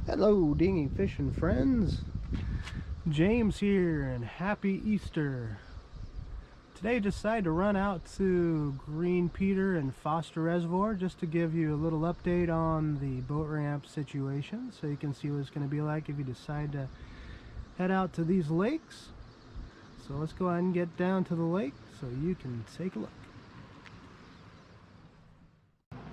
Hello, dinghy fishing friends. James here, and happy Easter. Today, decided to run out to Green Peter and Foster Reservoir just to give you a little update on the boat ramp situation, so you can see what it's going to be like if you decide to head out to these lakes. So let's go ahead and get down to the lake so you can take a look.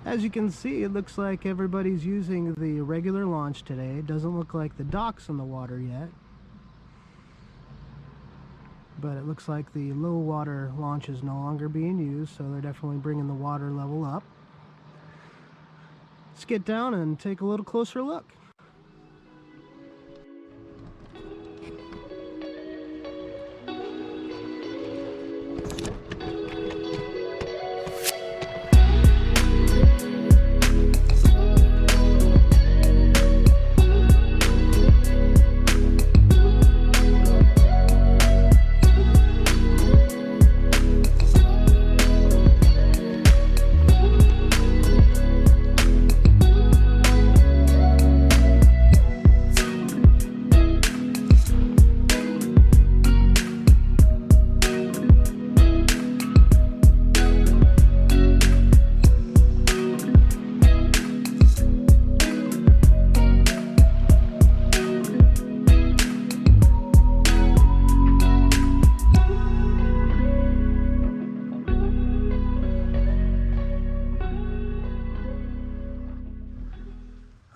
As you can see, it looks like everybody's using the regular launch today. It doesn't look like the dock's in the water yet, but it looks like the low water launch is no longer being used, so they're definitely bringing the water level up. Let's get down and take a little closer look.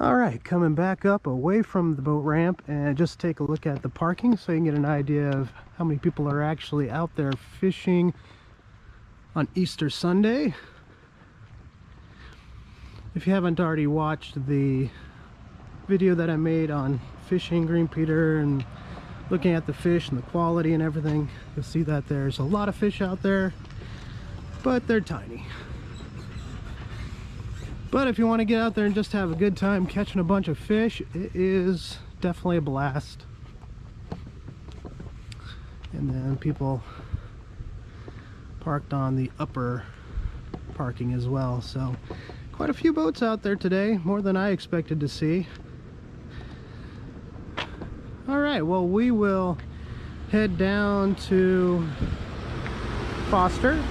Alright, coming back up away from the boat ramp and just take a look at the parking so you can get an idea of how many people are actually out there fishing on Easter Sunday. If you haven't already watched the video that I made on fishing Green Peter and looking at the fish and the quality and everything, you'll see that there's a lot of fish out there, but they're tiny. But if you want to get out there and just have a good time catching a bunch of fish, it is definitely a blast. And then people parked on the upper parking as well. So quite a few boats out there today, more than I expected to see. All right, well, we will head down to Foster.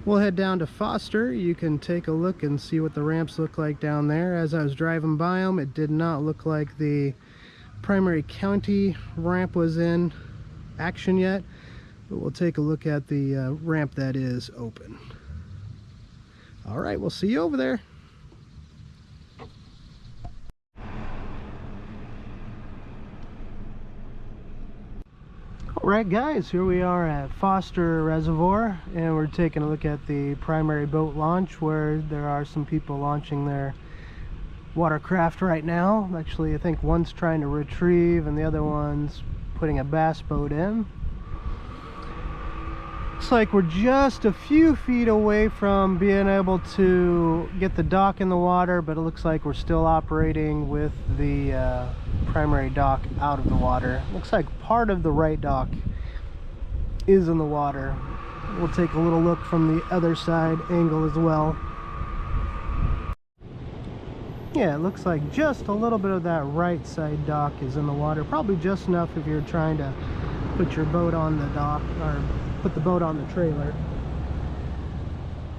We'll head down to Foster. You can take a look and see what the ramps look like down there. As I was driving by them, it did not look like the primary county ramp was in action yet, but we'll take a look at the ramp that is open. All right, we'll see you over there. Alright guys, here we are at Foster Reservoir, and we're taking a look at the primary boat launch where there are some people launching their watercraft right now. Actually, I think one's trying to retrieve and the other one's putting a bass boat in. Looks like we're just a few feet away from being able to get the dock in the water, but it looks like we're still operating with the primary dock out of the water. Looks like part of the right dock is in the water. We'll take a little look from the other side angle as well. Yeah, it looks like just a little bit of that right side dock is in the water. Probably just enough if you're trying to put your boat on the dock, or put the boat on the trailer.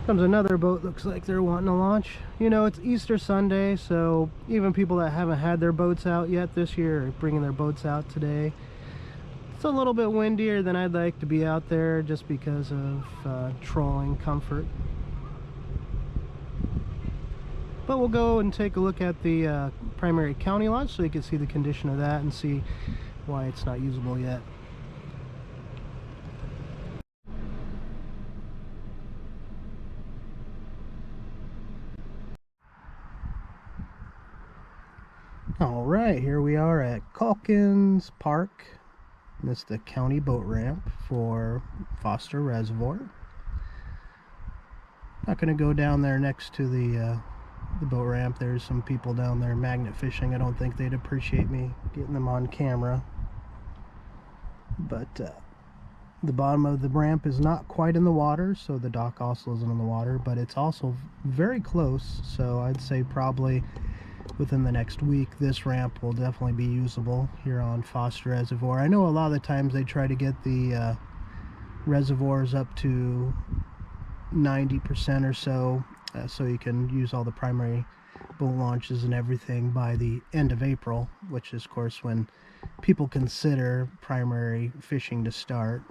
Comes another boat, looks like they're wanting to launch. You know, it's Easter Sunday, so even people that haven't had their boats out yet this year are bringing their boats out today. It's a little bit windier than I'd like to be out there just because of trolling comfort. But we'll go and take a look at the primary county launch so you can see the condition of that and see why it's not usable yet. Alright, here we are at Calkins Park. This is the county boat ramp for Foster Reservoir. Not going to go down there next to the boat ramp. There's some people down there magnet fishing. I don't think they'd appreciate me getting them on camera. But The bottom of the ramp is not quite in the water, so the dock also isn't in the water, but it's also very close, so I'd say probably within the next week this ramp will definitely be usable here on Foster Reservoir. I know a lot of the times they try to get the reservoirs up to 90% or so, so you can use all the primary boat launches and everything by the end of April, which is of course when people consider primary fishing to start.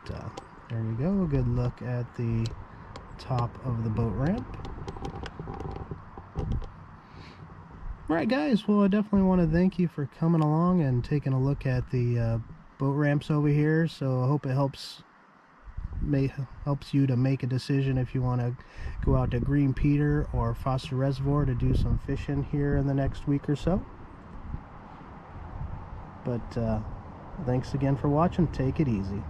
But there you go, a good look at the top of the boat ramp. Alright guys, well I definitely want to thank you for coming along and taking a look at the boat ramps over here. So I hope it helps you to make a decision if you want to go out to Green Peter or Foster Reservoir to do some fishing here in the next week or so. But thanks again for watching. Take it easy.